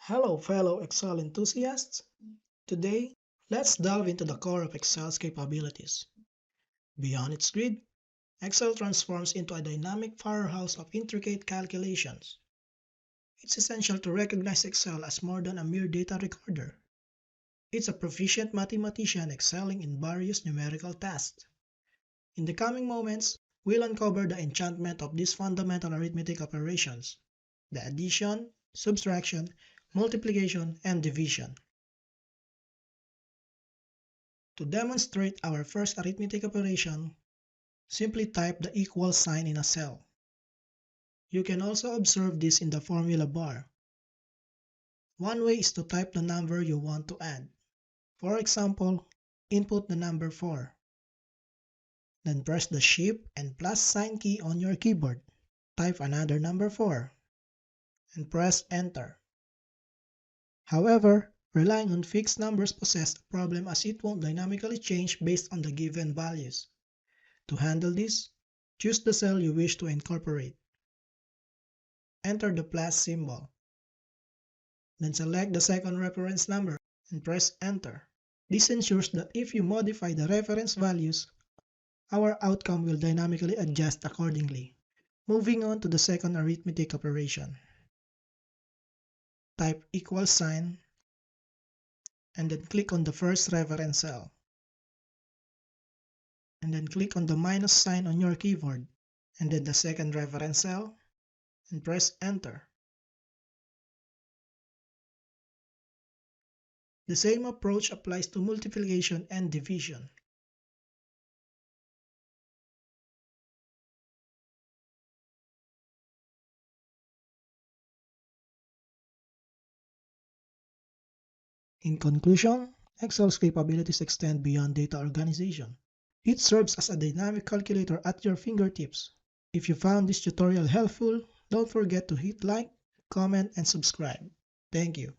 Hello, fellow Excel enthusiasts. Today, let's delve into the core of Excel's capabilities. Beyond its grid, Excel transforms into a dynamic powerhouse of intricate calculations. It's essential to recognize Excel as more than a mere data recorder. It's a proficient mathematician excelling in various numerical tasks. In the coming moments, we'll uncover the enchantment of these fundamental arithmetic operations: the addition, subtraction, multiplication, and division. To demonstrate our first arithmetic operation, simply type the equal sign in a cell. You can also observe this in the formula bar. One way is to type the number you want to add. For example, input the number 4. Then press the Shift and plus sign key on your keyboard. Type another number 4 and press Enter. However, relying on fixed numbers poses a problem as it won't dynamically change based on the given values. To handle this, choose the cell you wish to incorporate. Enter the plus symbol. Then select the second reference number and press Enter. This ensures that if you modify the reference values, our outcome will dynamically adjust accordingly. Moving on to the second arithmetic operation. Type equal sign and then click on the first reference cell. And then click on the minus sign on your keyboard and then the second reference cell and press Enter. The same approach applies to multiplication and division. In conclusion, Excel's capabilities extend beyond data organization. It serves as a dynamic calculator at your fingertips. If you found this tutorial helpful, don't forget to hit like, comment, and subscribe. Thank you.